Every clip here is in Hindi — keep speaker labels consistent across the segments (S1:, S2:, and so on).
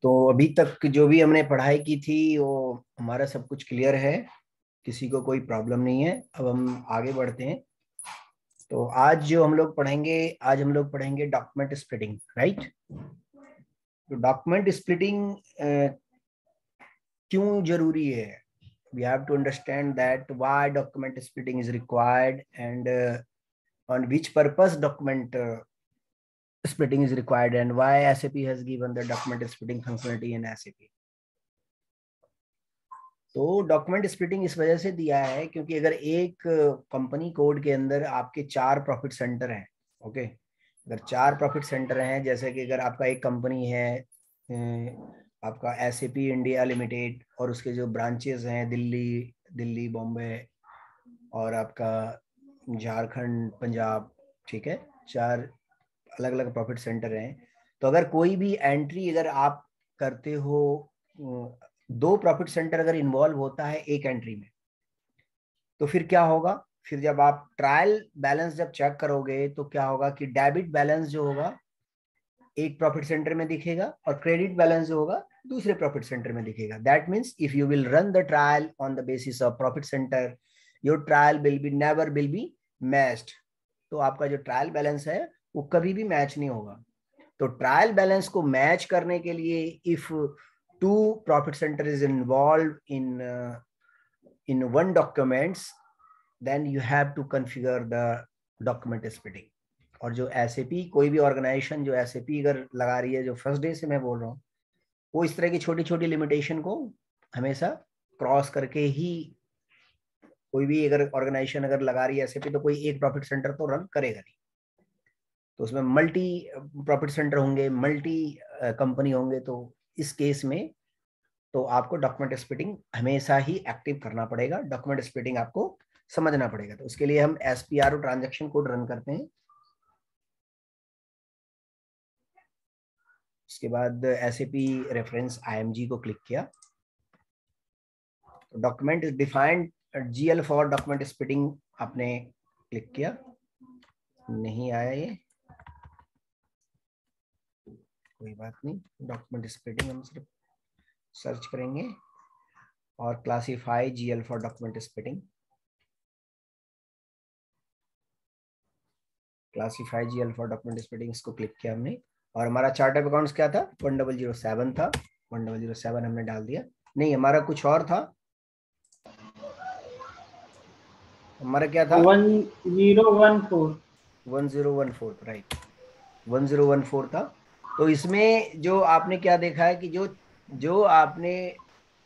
S1: तो अभी तक जो भी हमने पढ़ाई की थी वो हमारा सब कुछ क्लियर है, किसी को कोई प्रॉब्लम नहीं है। अब हम आगे बढ़ते हैं। तो आज जो हम लोग पढ़ेंगे, आज हम लोग पढ़ेंगे डॉक्यूमेंट स्प्लिटिंग, राइट। तो डॉक्यूमेंट स्प्लिटिंग क्यों जरूरी है? We have to understand that why document splitting is required and on which purpose document splitting is required and why SAP has given the document splitting functionality in SAP। तो डॉक्यूमेंट स्प्लिटिंग इस वजह से दिया है क्योंकि अगर एक कंपनी कोड के अंदर आपके 4 प्रॉफिट सेंटर हैं, ओके, अगर 4 प्रॉफिट सेंटर हैं, जैसे कि अगर आपका एक कंपनी है आपका SAP इंडिया लिमिटेड और उसके जो ब्रांचेस हैं दिल्ली, बॉम्बे और आपका झारखंड, पंजाब, ठीक है, 4 अलग अलग प्रॉफिट सेंटर हैं। तो अगर कोई भी एंट्री अगर आप करते हो, 2 प्रॉफिट सेंटर अगर इन्वॉल्व होता है एक एंट्री में, तो फिर क्या होगा? फिर जब आप ट्रायल बैलेंस जब चेक करोगे तो क्या होगा कि डेबिट बैलेंस जो होगा एक प्रॉफिट सेंटर में दिखेगा और क्रेडिट बैलेंस जो होगा दूसरे प्रॉफिट सेंटर में दिखेगा। That means if you will run the trial on the basis of profit centre, your trial never will be matched. तो आपका जो ट्रायल बैलेंस है वो कभी भी मैच नहीं होगा। तो ट्रायल बैलेंस को मैच करने के लिए if 2 profit centre is involve in one documents, then you have to configure the document splitting. और जो SAP कोई भी ऑर्गेनाइजेशन जो SAP अगर लगा रही है, जो फर्स्ट डे से मैं बोल रहा हूँ, वो इस तरह की छोटी छोटी लिमिटेशन को हमेशा क्रॉस करके ही, कोई भी अगर ऑर्गेनाइजेशन अगर लगा रही है SAP तो कोई एक प्रॉफिट सेंटर तो रन करेगा नहीं। तो उसमें मल्टी प्रॉफिट सेंटर होंगे, मल्टी कंपनी होंगे। तो इस केस में तो आपको डॉक्यूमेंट स्प्लिटिंग हमेशा ही एक्टिव करना पड़ेगा, डॉक्यूमेंट स्प्लिटिंग आपको समझना पड़ेगा। तो उसके लिए हम SPRO ट्रांजैक्शन कोड रन करते हैं। उसके बाद SAP रेफरेंस IMG को क्लिक किया, document defined GL for document splitting आपने क्लिक किया, नहीं आया ये, कोई बात नहीं। डॉक्यूमेंट स्प्लिटिंग हम सिर्फ सर्च करेंगे और classify GL for document splitting, classify GL for document splitting, इसको क्लिक किया हमने। और हमारा चार्ट ऑफ अकाउंट्स क्या था? 1007 था, 1007 हमने डाल दिया। नहीं, हमारा कुछ और था, हमारा क्या था? 1014, राइट, 1014 था। तो इसमें जो आपने क्या देखा है कि जो आपने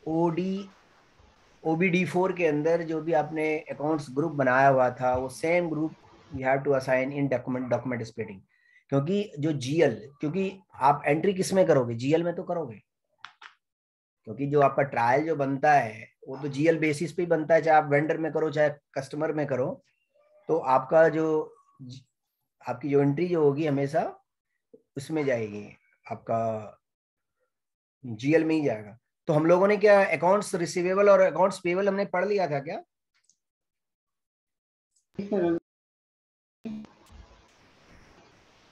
S1: OBD4 के अंदर जो भी आपने अकाउंट्स ग्रुप बनाया हुआ था, वो same group you have to assign in document splitting. क्योंकि जो GL, क्योंकि आप एंट्री किस में करोगे? GL में तो करोगे, क्योंकि जो आपका ट्रायल जो बनता है वो तो GL बेसिस पे ही बनता है, चाहे आप वेंडर में करो चाहे कस्टमर में करो। तो आपका जो आपकी जो एंट्री जो होगी हमेशा उसमें जाएगी, आपका GL में ही जाएगा। तो हम लोगों ने क्या अकाउंट्स रिसीवेबल और अकाउंट्स पेबल हमने पढ़ लिया था क्या?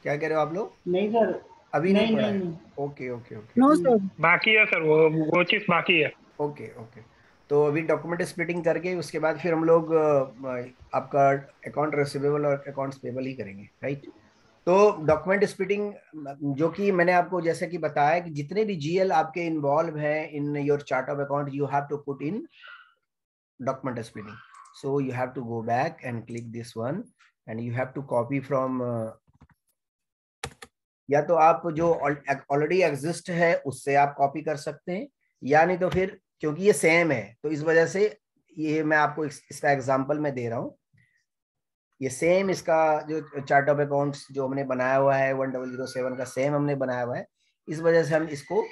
S1: क्या कह रहे हो आप लोग?
S2: नहीं सर,
S1: अभी नहीं पढ़ा है? Okay okay okay,
S3: no sir,
S2: बाकी है सर, वो चीज बाकी है।
S1: Okay okay. तो अभी डॉक्यूमेंट स्प्लिटिंग करके उसके बाद फिर हम लोग आपका अकाउंट रिसीवेबल और अकाउंट्स पेबल ही करेंगे, राइट। तो डॉक्यूमेंट स्प्लिटिंग जो कि मैंने आपको जैसे कि बताया कि जितने भी GL आपके इन्वॉल्व हैं in your chart of account, you have to put in document splitting. So you have to go back and click this one and you have to copy from या तो आप जो ऑलरेडी एग्जिस्ट है उससे आप कॉपी कर सकते हैं, या नहीं तो फिर क्योंकि ये सेम है तो इस वजह से ये मैं आपको इसका एग्जांपल मैं दे रहा हूँ। ये सेम इसका जो चार्ट ऑफ अकाउंट्स जो हमने बनाया हुआ है 1007 का सेम हमने बनाया हुआ है, इस वजह से हम इसको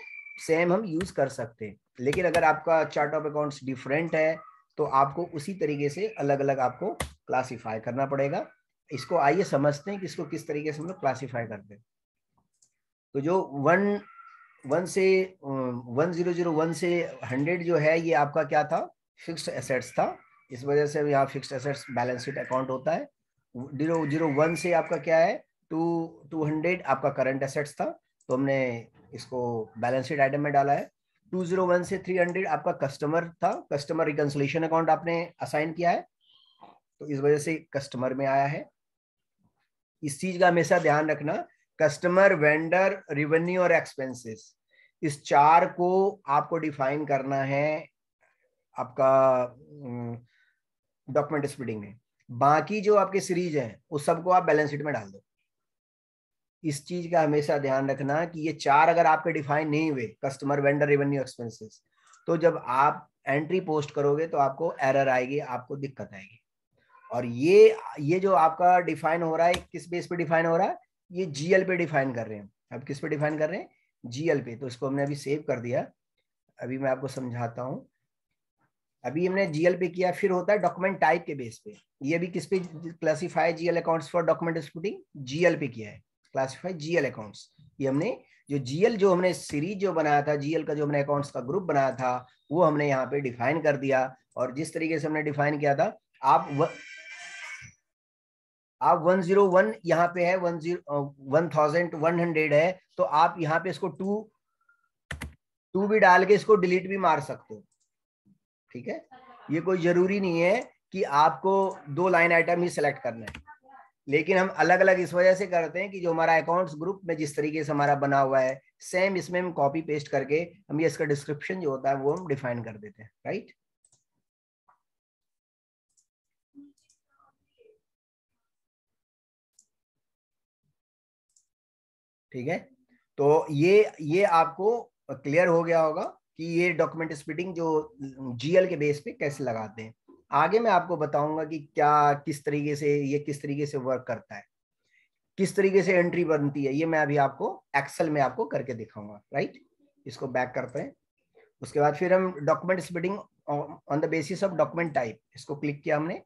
S1: सेम हम यूज कर सकते हैं। लेकिन अगर आपका चार्ट ऑफ अकाउंट्स डिफरेंट है तो आपको उसी तरीके से अलग अलग आपको क्लासिफाई करना पड़ेगा। इसको आइए समझते हैं कि इसको किस तरीके से हम लोग क्लासिफाई करते हैं। तो जो 1001 से 100 जो है ये आपका क्या था? फिक्स्ड एसेट्स था। इस वजह से यहाँ fixed assets balance sheet account होता है। 001 से आपका क्या है, 200 आपका करंट एसेट्स था, तो हमने इसको बैलेंस शीट आइटम में डाला है। 201 से 300 आपका कस्टमर था, कस्टमर रिकंसिलिएशन अकाउंट आपने असाइन किया है, तो इस वजह से कस्टमर में आया है। इस चीज का हमेशा ध्यान रखना, कस्टमर, वेंडर, रिवेन्यू और एक्सपेंसेस, इस चार को आपको डिफाइन करना है आपका डॉक्यूमेंट स्प्लिटिंग में। बाकी जो आपके सीरीज हैं उस सबको आप बैलेंस शीट में डाल दो। इस चीज का हमेशा ध्यान रखना कि ये चार अगर आपके डिफाइन नहीं हुए, कस्टमर, वेंडर, रेवेन्यू, एक्सपेंसेस, तो जब आप एंट्री पोस्ट करोगे तो आपको एरर आएगी, आपको दिक्कत आएगी। और ये जो आपका डिफाइन हो रहा है, किस बेस पे डिफाइन हो रहा है, ये जीएल पे डिफाइन कर रहे हैं। अब किस पे डिफाइन कर रहे हैं, जीएल पे। तो इसको हमने अभी सेव कर दिया। अभी मैं आपको समझाता हूं। अभी हमने जीएल पे किया, फिर होता है डॉक्यूमेंट टाइप के बेस पे। ये भी किस पे classify GL accounts for document splitting, GL पे किया है, क्लासिफाई जीएल अकाउंट्स। ये हमने जो जीएल जो हमने सीरीज जो बनाया था, जीएल का जो हमने अकाउंट्स का ग्रुप बनाया था, वो हमने यहाँ पे डिफाइन कर दिया। और जिस तरीके से हमने डिफाइन किया था, आप 101 यहाँ पे है, 1100 है, तो आप यहाँ पे इसको टू भी डाल के इसको डिलीट भी मार सकते हो। ठीक है, ये कोई जरूरी नहीं है कि आपको 2 लाइन आइटम ही सिलेक्ट करना है, लेकिन हम अलग अलग इस वजह से करते हैं कि जो हमारा अकाउंट्स ग्रुप में जिस तरीके से हमारा बना हुआ है, सेम इसमें हम कॉपी पेस्ट करके हम ये इसका डिस्क्रिप्शन जो होता है वो हम डिफाइन कर देते हैं। राइट, ठीक है। तो ये आपको क्लियर हो गया होगा कि ये डॉक्यूमेंट स्प्लिटिंग जो जीएल के बेस पे कैसे लगाते हैं। आगे मैं आपको बताऊंगा कि क्या किस तरीके से ये किस तरीके से वर्क करता है, किस तरीके से एंट्री बनती है, ये मैं अभी आपको एक्सेल में आपको करके दिखाऊंगा। राइट, इसको बैक करते हैं। उसके बाद फिर हम document splitting on the basis of document type, इसको क्लिक किया हमने।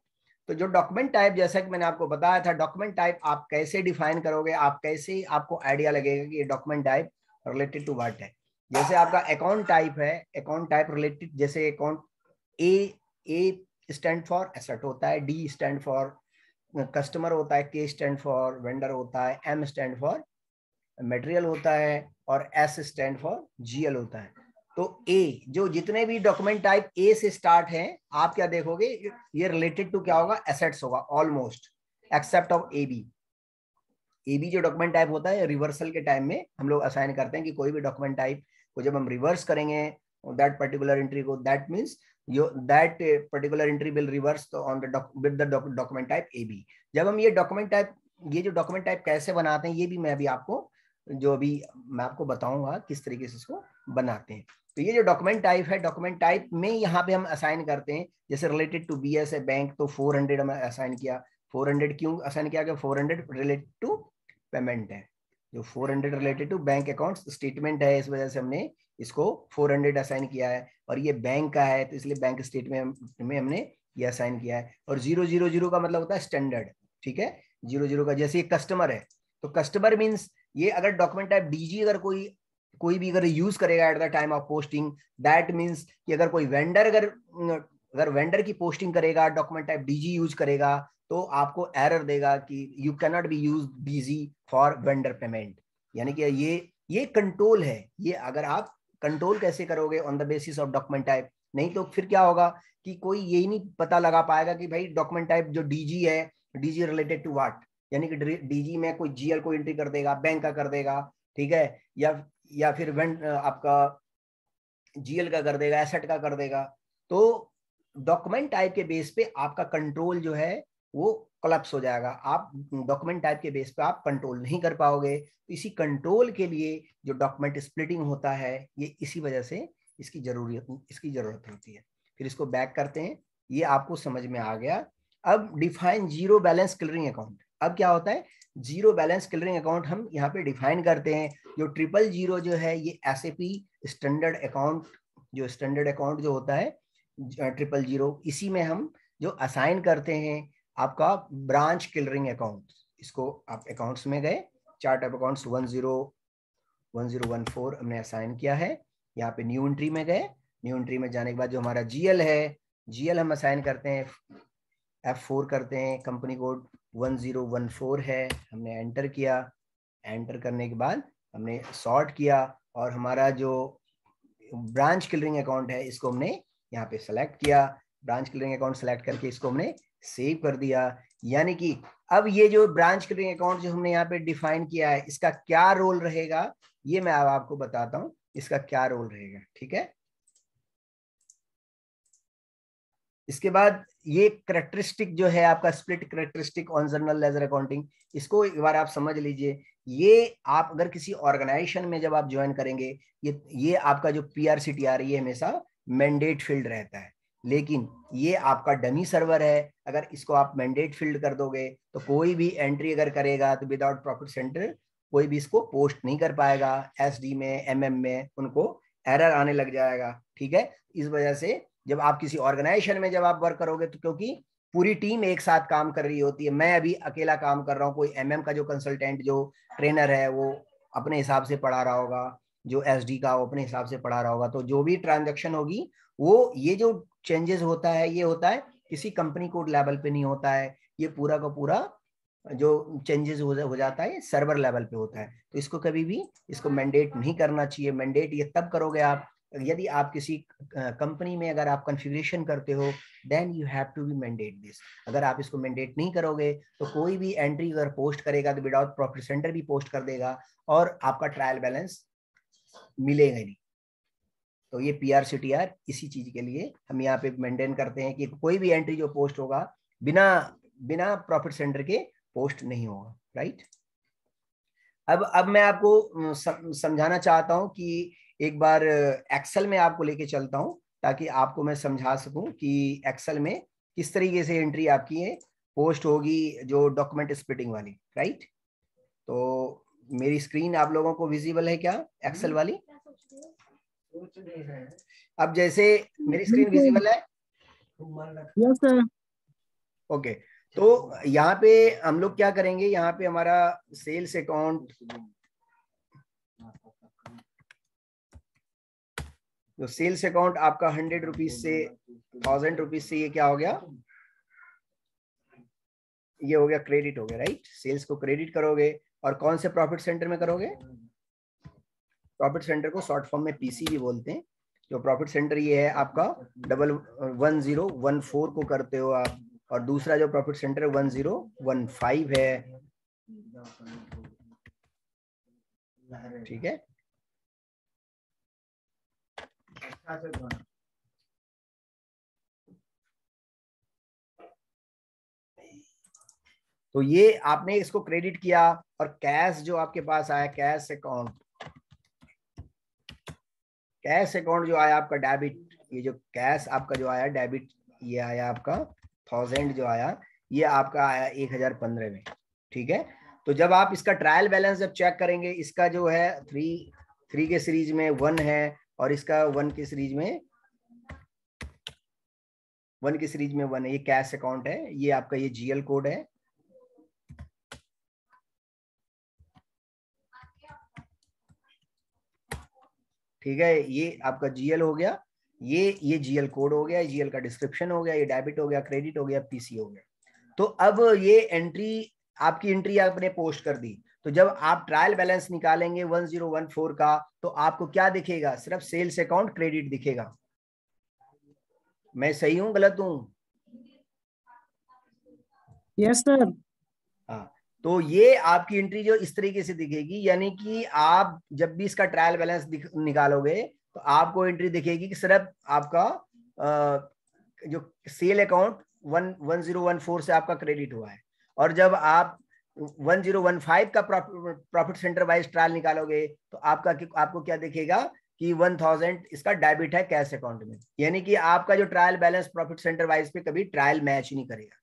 S1: तो जो डॉक्यूमेंट टाइप, जैसा कि मैंने आपको बताया था, डॉक्यूमेंट टाइप आप कैसे डिफाइन करोगे, आप कैसे आपको आइडिया लगेगा कि ये document type related to what है। जैसे आपका अकाउंट टाइप है, अकाउंट टाइप रिलेटेड, जैसे account A stand for asset होता है, डी स्टैंड फॉर कस्टमर होता है, के स्टैंड फॉर वेंडर होता है, एम स्टैंड फॉर मटेरियल होता है, और एस स्टैंड फॉर जीएल होता है। तो ए, जो जितने भी डॉक्यूमेंट टाइप ए से स्टार्ट हैं, आप क्या देखोगे, ये रिलेटेड टू क्या होगा, एसेट्स होगा almost, except of A B. A B जो डॉक्यूमेंट टाइप होता है, रिवर्सल के टाइम में हम लोग असाइन करते हैं कि कोई भी डॉक्यूमेंट टाइप को जब हम रिवर्स करेंगे दैट पर्टिकुलर एंट्री को, that means that particular entry will reverse on the with the document type A B. जब हम ये डॉक्यूमेंट टाइप, ये जो डॉक्यूमेंट टाइप कैसे बनाते हैं, ये भी मैं अभी आपको जो अभी मैं आपको बताऊंगा किस तरीके से इसको बनाते हैं। तो ये जो डॉक्यूमेंट टाइप है, डॉक्यूमेंट टाइप में यहाँ पे हम असाइन करते हैं, जैसे related to B S A bank, तो 400 हमें असाइन किया। 400 क्यों असाइन किया, 400 रिलेटेड टू पेमेंट है, जो 400 related to bank account statement है, इस वजह से हमने इसको 400 असाइन किया है। और ये बैंक का है तो इसलिए बैंक स्टेटमेंट में हमने ये असाइन किया है। और 000 का मतलब होता है स्टैंडर्ड। ठीक है, 00 का, जैसे ये कस्टमर है, तो कस्टमर मीन्स ये अगर डॉक्यूमेंट टाइप डीजी अगर कोई भी अगर यूज करेगा at the time of posting, that means कि अगर कोई वेंडर अगर वेंडर की पोस्टिंग करेगा, डॉक्यूमेंट टाइप डीजी यूज करेगा, तो आपको एरर देगा कि you can not be use DG for vendor payment. यानी कि ये कंट्रोल है। ये अगर आप कंट्रोल कैसे करोगे on the basis of document type, नहीं तो फिर क्या होगा कि कोई यही नहीं पता लगा पाएगा कि भाई डॉक्यूमेंट टाइप जो डीजी है, डीजी रिलेटेड टू व्हाट, यानी कि डीजी में कोई जीएल को एंट्री कर देगा, बैंक का कर देगा, ठीक है, या फिर आपका जीएल का कर देगा, एसेट का कर देगा। तो डॉक्यूमेंट टाइप के बेस पे आपका कंट्रोल जो है वो कोलैप्स हो जाएगा। आप डॉक्यूमेंट टाइप के बेस पे आप कंट्रोल नहीं कर पाओगे। तो इसी कंट्रोल के लिए जो डॉक्यूमेंट स्प्लिटिंग होता है, ये इसी वजह से इसकी जरूरत होती है। फिर इसको बैक करते हैं, ये आपको समझ में आ गया। अब define zero balance clearing account. अब क्या होता है, जीरो बैलेंस क्लियरिंग अकाउंट हम यहाँ पे डिफाइन करते हैं। जो 000 जो है, ये एसएपी स्टैंडर्ड अकाउंट, जो स्टैंडर्ड अकाउंट जो होता है 000, इसी में हम जो असाइन करते हैं आपका ब्रांच क्लियरिंग अकाउंट। इसको आप अकाउंट्स में गए, चार्ट ऑफ अकाउंट्स 1014 हमने असाइन किया है। यहाँ पे न्यू एंट्री में गए, न्यू एंट्री में जाने के बाद जो हमारा जीएल है, जीएल हम असाइन करते हैं, F4 करते हैं, कंपनी कोड 1014 है, हमने एंटर किया। एंटर करने के बाद हमने सॉर्ट किया और हमारा जो ब्रांच क्लियरिंग अकाउंट है इसको हमने यहाँ पे सेलेक्ट किया। ब्रांच क्लियरिंग अकाउंट सेलेक्ट करके इसको हमने सेव कर दिया। यानी कि अब ये जो ब्रांच क्लियरिंग अकाउंट जो हमने यहाँ पे डिफाइन किया है, इसका क्या रोल रहेगा ये मैं अब आपको बताता हूँ, इसका क्या रोल रहेगा। ठीक है, इसके बाद ये करेक्टरिस्टिक जो है आपका split characteristic on general ledger accounting, इसको एक बार आप समझ लीजिए। ये आप अगर किसी ऑर्गेनाइजेशन में जब आप ज्वाइन करेंगे, ये आपका जो PRCTR ये हमेशा मैंडेट फील्ड रहता है, लेकिन ये आपका डमी सर्वर है। अगर इसको आप मैंडेट फील्ड कर दोगे तो कोई भी एंट्री अगर करेगा तो विदाउट प्रॉफिट सेंटर कोई भी इसको पोस्ट नहीं कर पाएगा। SD में MM में उनको एरर आने लग जाएगा। ठीक है, इस वजह से जब आप किसी ऑर्गेनाइजेशन में जब आप वर्क करोगे तो क्योंकि पूरी टीम एक साथ काम कर रही होती है, मैं अभी अकेला काम कर रहा हूँ, कोई MM का जो कंसल्टेंट जो ट्रेनर है वो अपने हिसाब से पढ़ा रहा होगा, जो SD का वो अपने हिसाब से पढ़ा रहा होगा, तो जो भी ट्रांजैक्शन होगी वो ये जो चेंजेस होता है ये होता है किसी कंपनी कोड लेवल पे नहीं होता है, ये पूरा का पूरा जो चेंजेस हो जाता है सर्वर लेवल पे होता है। तो इसको कभी भी इसको मैंडेट नहीं करना चाहिए। मैंडेट ये तब करोगे आप यदि आप किसी कंपनी में अगर आप कॉन्फ़िगरेशन करते हो, then you have to be mandate this. अगर आप इसको मैंडेट नहीं करोगे तो कोई भी एंट्री अगर पोस्ट करेगा तो विदाउट प्रॉफिट सेंटर भी पोस्ट कर देगा और आपका ट्रायल बैलेंस मिलेगा नहीं। तो ये PRCTR इसी चीज के लिए हम यहाँ पे मेंटेन करते हैं कि कोई भी एंट्री जो पोस्ट होगा बिना प्रॉफिट सेंटर के पोस्ट नहीं होगा। राइट, अब मैं आपको समझाना चाहता हूं कि एक बार एक्सेल में आपको लेके चलता हूं ताकि आपको मैं समझा सकूं कि एक्सेल में किस तरीके से एंट्री आपकी है पोस्ट होगी, जो डॉक्यूमेंट स्प्लिटिंग वाली। राइट, तो मेरी स्क्रीन आप लोगों को विजिबल है क्या एक्सेल वाली? अब जैसे मेरी स्क्रीन विजिबल है?
S3: Yes sir.
S1: ओके, तो यहाँ पे हम लोग क्या करेंगे, यहाँ पे हमारा सेल्स अकाउंट, तो सेल्स अकाउंट आपका 100 रुपीज से 1000 रुपीज से ये क्या हो गया, ये हो गया क्रेडिट हो गया। राइट, सेल्स को क्रेडिट करोगे और कौन से प्रॉफिट सेंटर में करोगे? प्रॉफिट सेंटर को शॉर्ट फॉर्म में PC भी बोलते हैं। जो प्रॉफिट सेंटर ये है आपका 1014 को करते हो आप, और दूसरा जो प्रॉफिट सेंटर 1015 है। ठीक है, तो ये आपने इसको क्रेडिट किया और कैश जो आपके पास आया, कैश अकाउंट जो आया आपका डेबिट, ये जो कैश आपका जो आया डेबिट, ये आया आपका 1000 जो आया, ये आपका आया 1015 में। ठीक है, तो जब आप इसका ट्रायल बैलेंस जब चेक करेंगे, इसका जो है 3 के सीरीज में 1 है और इसका 1 के सीरीज में 1 है, ये कैश अकाउंट है, ये आपका ये GL कोड है। ठीक है, ये आपका GL हो गया, ये GL कोड हो गया, GL का डिस्क्रिप्शन हो गया, ये डेबिट हो गया, क्रेडिट हो गया, PC हो गया। तो अब ये एंट्री आपकी एंट्री आपने पोस्ट कर दी, तो जब आप ट्रायल बैलेंस निकालेंगे 1014 का, तो आपको क्या दिखेगा? सिर्फ सेल्स अकाउंट क्रेडिट दिखेगा। मैं सही हूं गलत हूं?
S3: Yes sir.
S1: हाँ, तो ये आपकी एंट्री जो इस तरीके से दिखेगी, यानी कि आप जब भी इसका ट्रायल बैलेंस निकालोगे तो आपको एंट्री दिखेगी कि सिर्फ आपका जो सेल अकाउंट 1014 से आपका क्रेडिट हुआ है, और जब आप 1015 का प्रॉफिट सेंटर वाइज ट्रायल निकालोगे तो आपको क्या दिखेगा कि 1000 इसका डेबिट है कैश अकाउंट में। यानी कि आपका जो trial balance profit centre wise पे कभी ट्रायल मैच नहीं करेगा।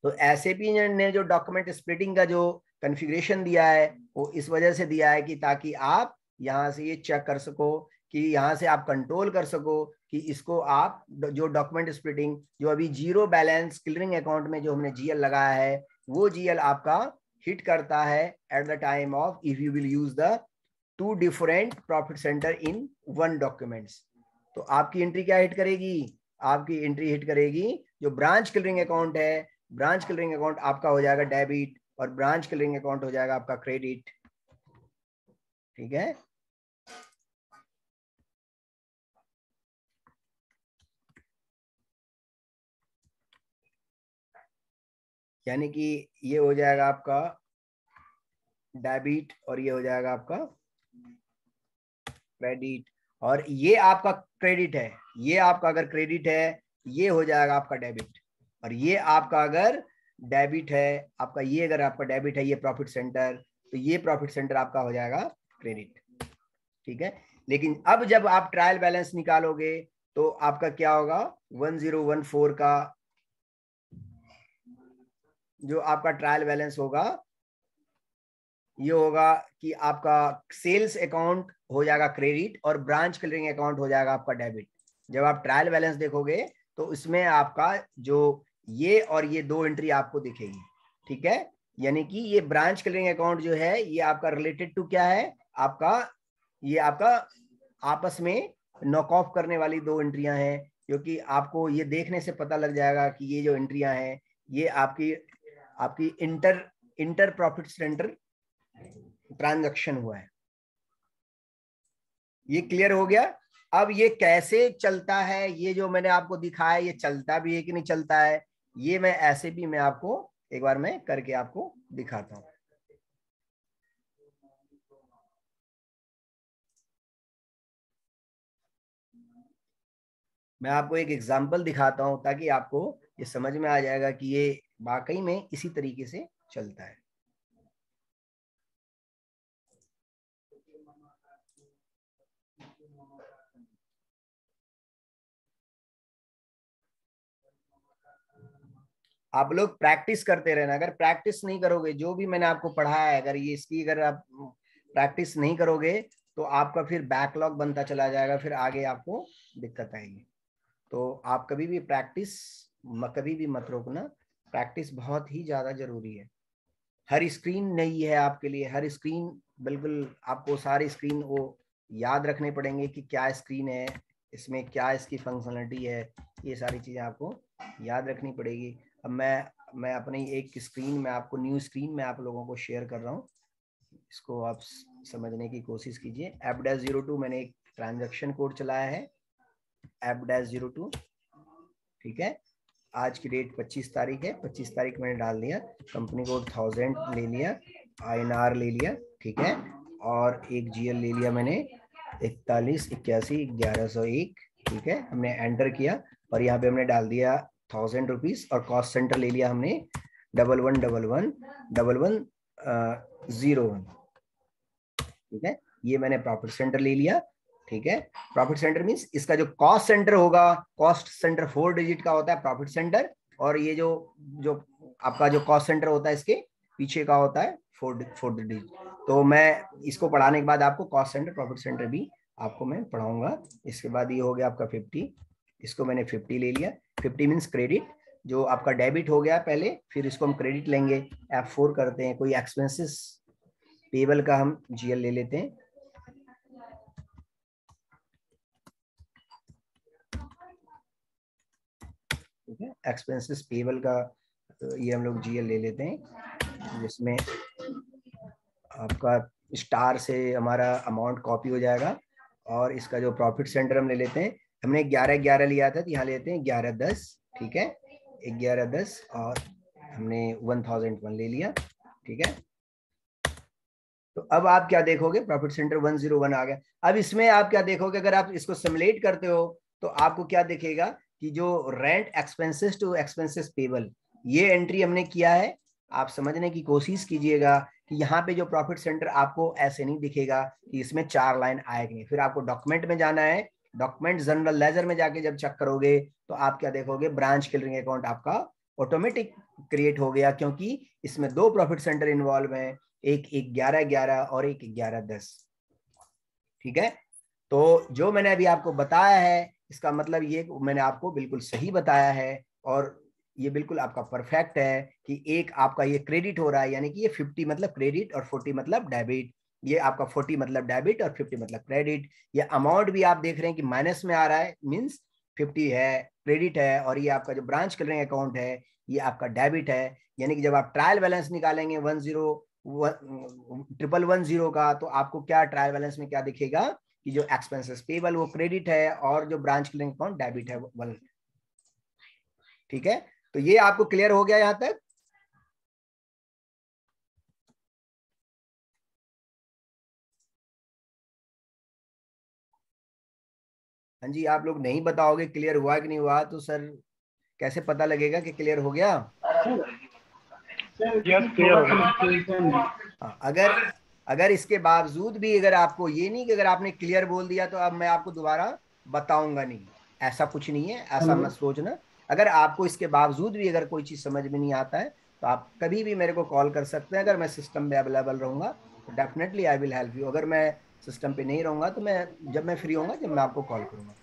S1: तो SAP ने जो डॉक्यूमेंट स्प्लिटिंग का जो कॉन्फ़िगरेशन दिया है वो इस वजह से दिया है कि ताकि आप यहाँ से ये चेक कर सको, कि यहाँ से आप कंट्रोल कर सको कि इसको आप जो डॉक्यूमेंट स्प्लिटिंग जो अभी जीरो बैलेंस क्लियरिंग अकाउंट में जो हमने GL लगाया है, वो GL आपका हिट करता है at the time of if you will use the 2 different profit centre in 1 documents. तो आपकी एंट्री क्या हिट करेगी? आपकी एंट्री हिट करेगी जो ब्रांच क्लियरिंग अकाउंट है ब्रांच क्लियरिंग अकाउंट आपका हो जाएगा डेबिट और ब्रांच क्लियरिंग अकाउंट हो जाएगा आपका क्रेडिट। ठीक है, यानी कि ये हो जाएगा आपका डेबिट और ये हो जाएगा आपका क्रेडिट, और ये आपका क्रेडिट है, ये आपका अगर क्रेडिट है ये हो जाएगा आपका डेबिट, और ये आपका अगर डेबिट है आपका, ये अगर आपका डेबिट है ये प्रॉफिट सेंटर, तो ये प्रॉफिट सेंटर आपका हो जाएगा क्रेडिट। ठीक है, लेकिन अब जब आप ट्रायल बैलेंस निकालोगे तो आपका क्या होगा, 1014 का जो आपका ट्रायल बैलेंस होगा ये होगा कि आपका सेल्स अकाउंट हो जाएगा क्रेडिट और ब्रांच क्लियरिंग अकाउंट हो जाएगा आपका डेबिट। जब आप ट्रायल बैलेंस देखोगे तो इसमें आपका जो ये और ये दो एंट्री आपको दिखेगी। ठीक है, यानी कि ये ब्रांच क्लियरिंग अकाउंट जो है ये आपका रिलेटेड टू क्या है, आपका ये आपका आपस में नॉक ऑफ करने वाली दो एंट्रियां हैं, क्योंकि आपको ये देखने से पता लग जाएगा कि ये जो एंट्रियां हैं ये आपकी इंटर प्रॉफिट सेंटर ट्रांजैक्शन हुआ है। ये क्लियर हो गया। अब ये कैसे चलता है, ये जो मैंने आपको दिखाया ये चलता भी है कि नहीं चलता है, ये मैं ऐसे भी मैं आपको एक बार मैं करके आपको दिखाता हूं। मैं आपको एक एग्जांपल दिखाता हूं ताकि आपको ये समझ में आ जाएगा कि ये वाकई में इसी तरीके से चलता है। आप लोग प्रैक्टिस करते रहना, अगर प्रैक्टिस नहीं करोगे जो भी मैंने आपको पढ़ाया है, अगर ये इसकी अगर आप प्रैक्टिस नहीं करोगे तो आपका फिर बैकलॉग बनता चला जाएगा, फिर आगे आपको दिक्कत आएगी। तो आप कभी भी प्रैक्टिस कभी भी मत रोकना, प्रैक्टिस बहुत ही ज्यादा जरूरी है। हर स्क्रीन नई है आपके लिए, हर स्क्रीन बिल्कुल आपको सारी स्क्रीन वो याद रखने पड़ेंगे कि क्या स्क्रीन है, इसमें क्या इसकी फंक्शनलिटी है, ये सारी चीजें आपको याद रखनी पड़ेगी। अब मैं अपनी एक स्क्रीन में आपको न्यू स्क्रीन में आप लोगों को शेयर कर रहा हूँ, इसको आप समझने की कोशिश कीजिए। F-02 मैंने एक ट्रांजैक्शन कोड चलाया है, F-02। ठीक है, आज की डेट 25 तारीख है, 25 तारीख मैंने डाल दिया, कंपनी कोड 1000 ले लिया, INR ले लिया। ठीक है, और एक GL ले लिया मैंने 41811101। ठीक है, हमने एंटर किया और यहाँ पे हमने डाल दिया 1000 रुपीज, और कॉस्ट सेंटर ले लिया हमने 11111101। ठीक है, ये मैंने प्रॉफिट सेंटर ले लिया। ठीक है, प्रॉफिट सेंटर मींस इसका जो कॉस्ट सेंटर होगा, कॉस्ट सेंटर 4 डिजिट का होता है प्रॉफिट सेंटर, और ये जो आपका जो कॉस्ट सेंटर होता है इसके पीछे का होता है 4 डिजिट। तो मैं इसको पढ़ाने के बाद आपको कॉस्ट सेंटर प्रॉफिट सेंटर भी आपको मैं पढ़ाऊंगा। इसके बाद ये हो गया आपका 50, इसको मैंने 50 ले लिया। 50 मीन्स क्रेडिट, जो आपका डेबिट हो गया पहले, फिर इसको हम क्रेडिट लेंगे, F4 करते हैं, कोई एक्सपेंसेस पेबल का हम GL ले लेते हैं। ठीक है, एक्सपेंसेस पेबल का ये हम लोग GL ले लेते हैं, जिसमें आपका स्टार से हमारा अमाउंट कॉपी हो जाएगा, और इसका जो प्रॉफिट सेंटर हम ले लेते हैं, हमने 11-11 लिया था तो यहाँ लेते हैं 11-10। ठीक है, 11-10 और हमने 1001 ले लिया। ठीक है, तो अब आप क्या देखोगे, प्रॉफिट सेंटर 101 आ गया। अब इसमें आप क्या देखोगे, अगर आप इसको सिमुलेट करते हो तो आपको क्या दिखेगा कि जो rent expenses to expenses payable, ये एंट्री हमने किया है। आप समझने की कोशिश कीजिएगा कि यहाँ पे जो प्रॉफिट सेंटर आपको ऐसे नहीं दिखेगा कि इसमें 4 लाइन आएगी, फिर आपको डॉक्यूमेंट में जाना है, डॉक्यूमेंट जनरल लेजर में जाके जब चेक करोगे तो आप क्या देखोगे, ब्रांच क्लियरिंग अकाउंट आपका ऑटोमेटिक क्रिएट हो गया, क्योंकि इसमें 2 प्रॉफिट सेंटर इन्वॉल्व हैं, एक 11-11 और एक 11-10। ठीक है, तो जो मैंने अभी आपको बताया है इसका मतलब ये मैंने आपको बिल्कुल सही बताया है, और ये बिल्कुल आपका परफेक्ट है कि एक आपका ये क्रेडिट हो रहा है, यानी कि ये 50 मतलब क्रेडिट और 40 मतलब डेबिट, ये आपका 40 मतलब डेबिट और 50 मतलब क्रेडिट। ये अमाउंट भी आप देख रहे हैं कि माइनस में आ रहा है, मींस 50 है क्रेडिट है, और ये आपका जो ब्रांच क्लियरिंग अकाउंट है ये आपका डेबिट है। यानी कि जब आप ट्रायल बैलेंस निकालेंगे 1,0,1,1,10 का, तो आपको क्या ट्रायल बैलेंस में क्या दिखेगा कि जो एक्सपेंसेस पेबल वो क्रेडिट है और जो ब्रांच क्लियरिंग अकाउंट डेबिट है 1। ठीक है, तो ये आपको क्लियर हो गया यहां तक? हाँ जी, आप लोग नहीं बताओगे क्लियर हुआ कि नहीं हुआ तो सर कैसे पता लगेगा कि क्लियर हो गया?
S2: यस, क्लियर हो गया।
S1: हाँ, अगर इसके बावजूद भी अगर आपको ये नहीं कि अगर आपने क्लियर बोल दिया तो अब मैं आपको दोबारा बताऊंगा नहीं, ऐसा कुछ नहीं है, ऐसा मत सोचना। अगर आपको इसके बावजूद भी अगर कोई चीज समझ में नहीं आता है तो आप कभी भी मेरे को कॉल कर सकते हैं। अगर मैं सिस्टम पे अवेलेबल रहूंगा तो definitely I will help you. अगर मैं सिस्टम पे नहीं रहूंगा तो जब मैं फ्री होऊंगा जब मैं आपको कॉल करूंगा।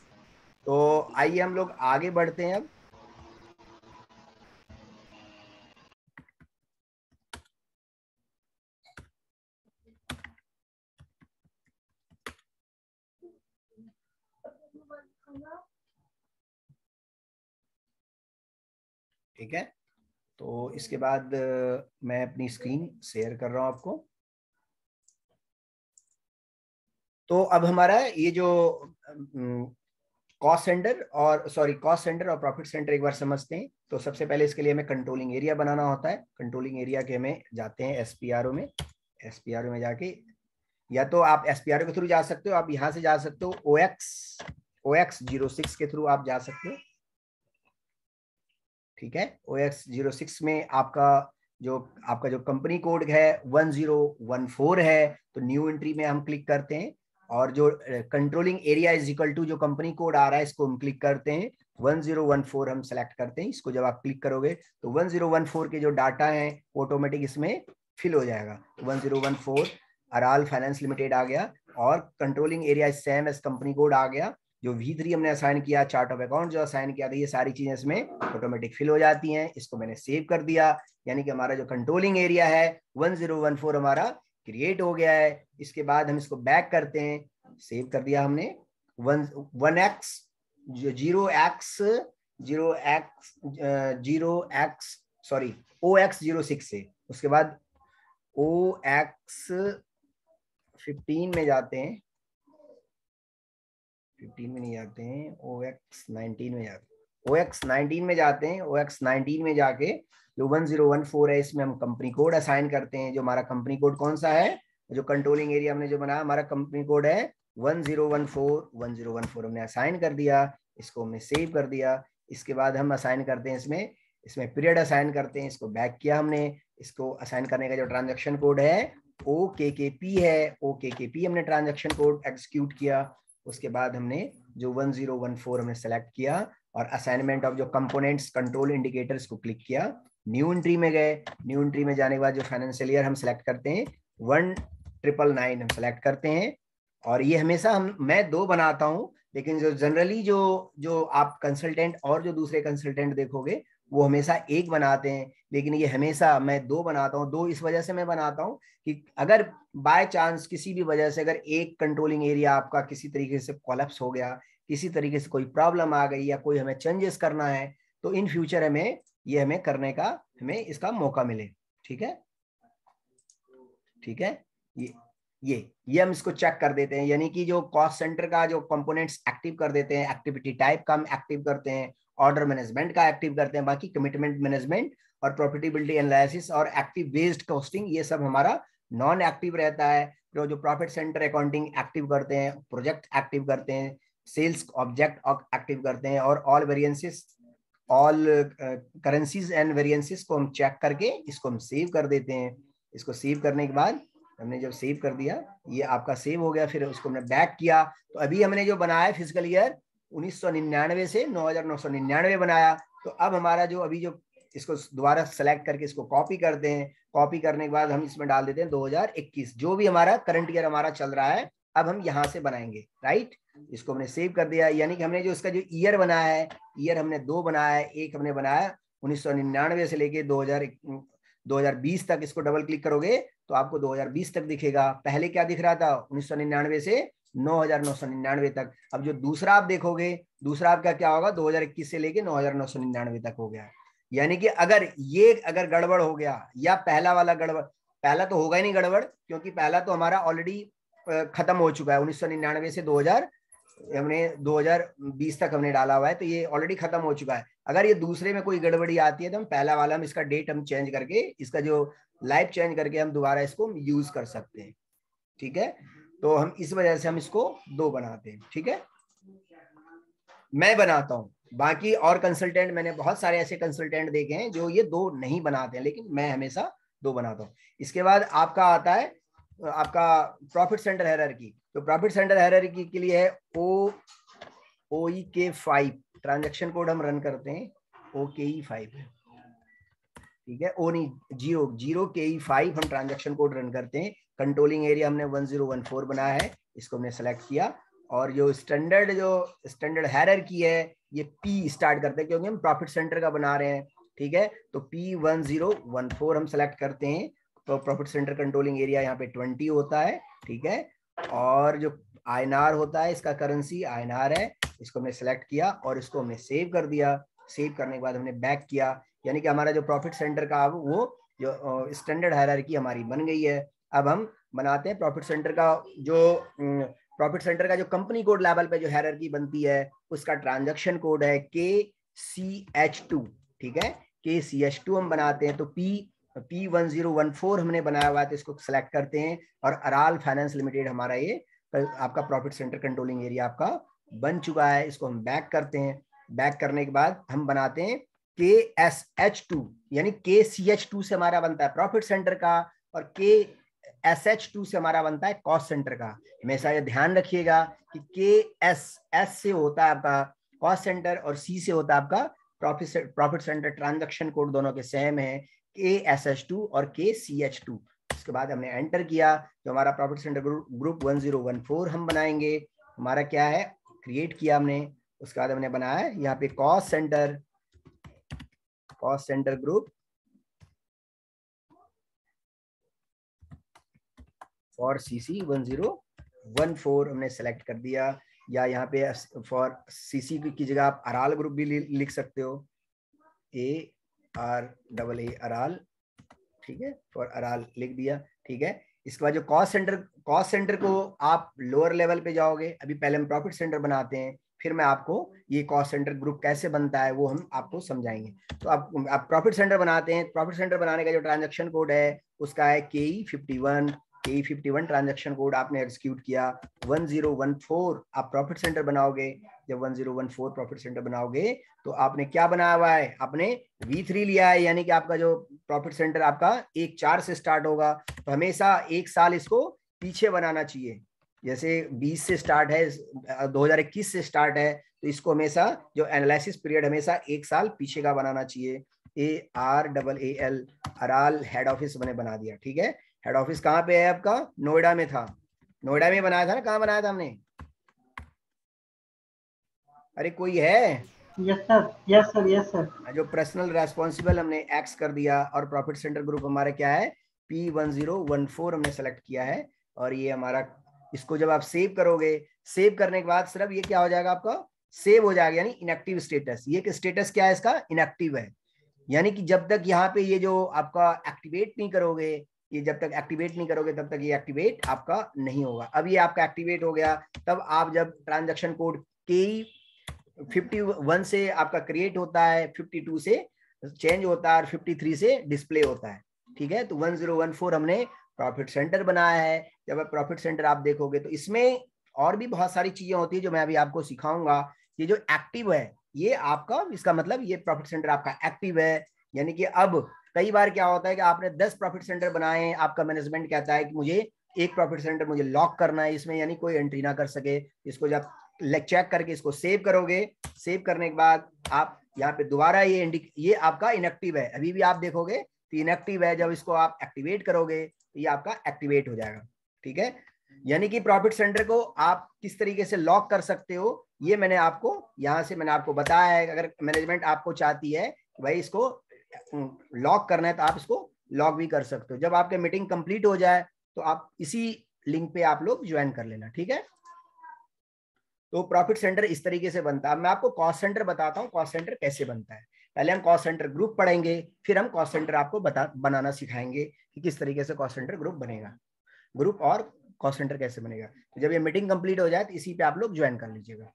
S1: तो आइए हम लोग आगे बढ़ते हैं अब। ठीक है, तो इसके बाद मैं अपनी स्क्रीन शेयर कर रहा हूं आपको। तो अब हमारा ये जो कॉस्ट सेंटर और प्रॉफिट सेंटर एक बार समझते हैं। तो सबसे पहले इसके लिए हमें कंट्रोलिंग एरिया बनाना होता है। कंट्रोलिंग एरिया के हमें जाते हैं एसपीआरओ में। एसपीआरओ में जाके, या तो आप एसपीआरओ के थ्रू जा सकते हो, आप यहां से जा सकते हो OX06 के थ्रू आप जा सकते हो। ठीक है, OX06 में आपका जो कंपनी कोड है 1014 है। तो न्यू एंट्री में हम क्लिक करते हैं और जो controlling area is equal to जो कंपनी कोड आ रहा है इसको हम क्लिक करते हैं। 1014 हम सेलेक्ट करते हैं। इसको जब आप क्लिक करोगे तो 1014 के जो डाटा है ऑटोमेटिक इसमें फिल हो जाएगा। 1014 अराल फाइनेंस लिमिटेड आ गया और controlling area same as company code आ गया। जो V3 हमने असाइन किया, चार्ट ऑफ अकाउंट जो असाइन किया था, ये सारी चीजें इसमें ऑटोमेटिक फिल हो जाती हैं। इसको मैंने सेव कर दिया, यानी कि हमारा जो कंट्रोलिंग एरिया है 1014 हमारा क्रिएट हो गया है। इसके बाद हम इसको बैक करते हैं, सेव कर दिया हमने। 1x 0x सॉरी OX06 से। उसके बाद OX15 में जाते हैं, 15 में नहीं जाते हैं, OX19 में जाते हैं। OX19 में जाते हैं। OX19 में जाके जो 1014 है इसमें हम कंपनी कोड असाइन करते हैं। जो हमारा कंपनी कोड कौन सा है, जो कंट्रोलिंग एरिया हमने जो बनाया हमारा कंपनी कोड है 1014 हमने असाइन कर दिया। इसको हमने सेव कर दिया। इसके बाद हम असाइन करते हैं इसमें पीरियड असाइन करते हैं। इसको बैक किया हमने। इसको असाइन करने का जो ट्रांजेक्शन कोड है OKKP है। OKKP हमने ट्रांजेक्शन कोड एग्जीक्यूट किया। उसके बाद हमने जो 1014 हमने सेलेक्ट किया और असाइनमेंट ऑफ जो कंपोनेंट्स कंट्रोल इंडिकेटर्स को क्लिक किया। न्यू एंट्री में गए। न्यू एंट्री में जाने के बाद जो फाइनेंशियल ईयर हम सेलेक्ट करते हैं 1999 हम सेलेक्ट करते हैं। और ये हमेशा मैं 2 बनाता हूं, लेकिन जो जनरली जो आप कंसल्टेंट और जो दूसरे कंसल्टेंट देखोगे वो हमेशा 1 बनाते हैं, लेकिन ये हमेशा मैं 2 बनाता हूं। 2 इस वजह से मैं बनाता हूं कि अगर बाय चांस किसी भी वजह से अगर एक कंट्रोलिंग एरिया आपका किसी तरीके से कोलैप्स हो गया, किसी तरीके से कोई प्रॉब्लम आ गई या कोई हमें चेंजेस करना है, तो इन फ्यूचर हमें करने का हमें इसका मौका मिले। ठीक है, ठीक है, ये हम इसको चेक कर देते हैं। यानी कि जो कॉस्ट सेंटर का जो कंपोनेंट्स एक्टिव कर देते हैं, एक्टिविटी टाइप का हम एक्टिव करते हैं, ऑर्डर मैनेजमेंट का एक्टिव करते हैं, बाकी कमिटमेंट मैनेजमेंट और प्रॉफिटेबिलिटी एनालिसिस और एक्टिव बेस्ड कॉस्टिंग ये सब हमारा नॉन एक्टिव रहता है। जो प्रॉफिट सेंटर अकाउंटिंग एक्टिव करते हैं, प्रोजेक्ट एक्टिव करते हैं, सेल्स ऑब्जेक्ट एक्टिव करते हैं और all variances all currencies and variances को हम चेक करके इसको हम सेव कर देते हैं। इसको सेव करने के बाद हमने जब सेव कर दिया, ये आपका सेव हो गया। फिर उसको हमने बैक किया। तो अभी हमने जो बनाया फिजिकल ईयर 1999 से 9999 बनाया। तो अब हमारा जो अभी जो इसको दोबारा सेलेक्ट करके इसको कॉपी करते हैं। कॉपी करने के बाद हम इसमें डाल देते हैं 2021, जो भी हमारा करंट ईयर हमारा चल रहा है अब हम यहाँ से बनाएंगे। राइट, इसको हमने सेव कर दिया। यानी कि हमने जो इसका जो ईयर बनाया है, ईयर हमने 2 बनाया है। एक हमने बनाया 1999 से लेके 2020 तक। इसको डबल क्लिक करोगे तो आपको 2020 तक दिखेगा। पहले क्या दिख रहा था, 1999 से 9999 तक। अब जो दूसरा आप देखोगे, दूसरा आपका क्या होगा, 2021 से लेके 9999 तक हो गया। यानी कि अगर गड़बड़ हो गया या पहला वाला गड़बड़, पहला तो होगा ही नहीं गड़बड़ क्योंकि पहला तो हमारा ऑलरेडी खत्म हो चुका है 1999 से 2000 हमने 2020 तक हमने डाला हुआ है, तो ये ऑलरेडी खत्म हो चुका है। अगर ये दूसरे में कोई गड़बड़ी आती है तो हम पहला वाला हम इसका डेट हम चेंज करके इसका जो लाइफ चेंज करके हम दोबारा इसको यूज कर सकते हैं। ठीक है, तो हम इस वजह से हम इसको 2 बनाते हैं। ठीक है, मैं बनाता हूं, बाकी और कंसल्टेंट मैंने बहुत सारे ऐसे कंसल्टेंट देखे हैं जो ये 2 नहीं बनाते हैं, लेकिन मैं हमेशा 2 बनाता हूं। इसके बाद आपका आता है आपका प्रॉफिट सेंटर हायरार्की। तो प्रॉफिट सेंटर हायरार्की के लिए है OEK5 ट्रांजैक्शन कोड हम रन करते हैं, OKE5। ठीक है, O नहीं 0KE5 हम ट्रांजैक्शन कोड रन करते हैं। कंट्रोलिंग एरिया हमने 1014 बनाया है, इसको हमने सेलेक्ट किया, और जो स्टैंडर्ड हायरार्की है ये P स्टार्ट करते हैं क्योंकि हम प्रॉफिट सेंटर का बना रहे हैं। ठीक है, तो P1014 हम सेलेक्ट करते हैं, तो प्रॉफिट सेंटर कंट्रोलिंग एरिया यहाँ पे 20 होता है। ठीक है, और जो INR होता है, इसका करेंसी INR है, इसको हमने सेलेक्ट किया और इसको हमने सेव कर दिया। सेव करने के बाद हमने बैक किया, यानी कि हमारा जो प्रॉफिट सेंटर का वो जो स्टैंडर्ड हायरार्की हमारी बन गई है। अब हम बनाते हैं प्रॉफिट सेंटर का जो कंपनी कोड लेवल पे जो हायरार्की बनती है उसका ट्रांजैक्शन कोड है KCH2। ठीक है, KCH2 हम बनाते हैं, तो P1014 हमने बनाया हुआ है, तो इसको सेलेक्ट करते हैं, और अराल फाइनेंस लिमिटेड हमारा ये आपका प्रॉफिट सेंटर कंट्रोलिंग एरिया आपका बन चुका है। इसको हम बैक करते हैं। बैक करने के बाद हम बनाते हैं KSH2, यानी KCH2 से हमारा बनता है प्रॉफिट सेंटर का, और KSH2 से हमारा बनता है कॉस्ट सेंटर का। हमेशा ये ध्यान रखिएगा कि KS से होता है आपका कॉस्ट सेंटर और C से होता है आपका प्रॉफिट सेंटर। ट्रांजैक्शन कोड दोनों के सेम है, KSH2 और KCH2। इसके बाद हमने एंटर किया, जो हमारा प्रॉफिट सेंटर ग्रुप 1014 हम बनाएंगे। हमारा क्या है, क्रिएट किया हमने, उसके बाद हमने बनाया यहाँ पे cost centre group for CC 1014 हमने सेलेक्ट कर दिया, या यहाँ पे फॉर CC की जगह आप अराल ग्रुप भी लिख सकते हो, ARAA अराल। ठीक है, फॉर अराल लिख दिया। ठीक है, इसके बाद जो कॉस्ट सेंटर को आप लोअर लेवल पे जाओगे, अभी पहले हम प्रॉफिट सेंटर बनाते हैं, फिर मैं आपको ये कॉस्ट सेंटर ग्रुप कैसे बनता है वो हम आपको समझाएंगे। तो आप प्रॉफिट सेंटर बनाते हैं, प्रॉफिट सेंटर बनाने का जो ट्रांजैक्शन कोड है उसका है KE51 ट्रांजैक्शन कोड आपने एग्जीक्यूट किया। 1014 आप प्रॉफिट सेंटर बनाओगे, जब 1014 प्रॉफिट सेंटर बनाओगे तो आपने क्या बनाया हुआ है, आपने V3 लिया है, यानी कि आपका जो प्रॉफिट सेंटर आपका 1/4 से स्टार्ट होगा, तो हमेशा 1 साल इसको पीछे बनाना चाहिए। जैसे 20 से स्टार्ट है, 2021 से स्टार्ट है, तो इसको हमेशा जो एनालिसिस पीरियड हमेशा 1 साल पीछे का बनाना चाहिए। ARAAL अराल हेड ऑफिस मैंने बना दिया। ठीक है, हेड ऑफिस कहाँ पे है आपका, नोएडा में था, नोएडा में बनाया था ना, कहाँ बनाया था हमने, अरे कोई है?
S2: Yes sir. जो
S1: पर्सनल रेस्पॉन्सिबल हमने एक्स कर दिया, और प्रॉफिट सेंटर ग्रुप हमारा क्या है, P1014 हमने सेलेक्ट किया है, और ये हमारा, इसको जब आप सेव करोगे, सेव करने के बाद सिर्फ ये क्या हो जाएगा, आपका सेव हो जाएगा, यानी इनएक्टिव स्टेटस। ये स्टेटस क्या है इसका, इनएक्टिव है, यानी कि जब तक यहाँ पे ये जो आपका एक्टिवेट नहीं करोगे, ये जब तक एक्टिवेट नहीं करोगे तब तक ये एक्टिवेट आपका नहीं होगा। अब ये आपका एक्टिवेट हो गया, तब आप जब ट्रांजैक्शन कोड KE51 से आपका क्रिएट होता है, 52 से चेंज होता है, और 53 से डिस्प्ले होता है। ठीक है, तो 1014 हमने प्रॉफिट सेंटर बनाया है। जब आप प्रॉफिट सेंटर आप देखोगे तो इसमें और भी बहुत सारी चीजें होती है जो मैं अभी आपको सिखाऊंगा। ये जो एक्टिव है ये आपका, इसका मतलब ये प्रॉफिट सेंटर आपका एक्टिव है, यानी कि अब कई बार क्या होता है कि आपने 10 प्रॉफिट सेंटर बनाए हैं, आपका मैनेजमेंट कहता है कि मुझे एक प्रॉफिट सेंटर मुझे लॉक करना है इसमें, यानी कोई एंट्री ना कर सके। इसको जब चेक करके इसको सेव करोगे, सेव करने के बाद आप यहाँ पे दोबारा ये आपका इनएक्टिव है, अभी भी आप देखोगे तो इनएक्टिव है। जब इसको आप एक्टिवेट करोगे तो ये आपका एक्टिवेट हो जाएगा। ठीक है, यानी कि प्रॉफिट सेंटर को आप किस तरीके से लॉक कर सकते हो, ये मैंने आपको यहाँ से मैंने आपको बताया है। अगर मैनेजमेंट आपको चाहती है भाई इसको लॉक करना है तो आप इसको लॉक भी कर सकते हो। जब आपके मीटिंग कंप्लीट हो जाए तो आप इसी लिंक पे आप लोग ज्वाइन कर लेना। ठीक है, तो प्रॉफिट सेंटर इस तरीके से बनता है। मैं आपको कॉस्ट सेंटर बताता हूँ, कॉस्ट सेंटर कैसे बनता है। पहले हम कॉस्ट सेंटर ग्रुप पढ़ेंगे, फिर हम कॉस्ट सेंटर आपको बनाना सिखाएंगे कि किस तरीके से कॉस्ट सेंटर ग्रुप बनेगा, ग्रुप और कॉस्ट सेंटर कैसे बनेगा। तो जब ये मीटिंग कंप्लीट हो जाए तो इसी पे आप लोग ज्वाइन कर लीजिएगा।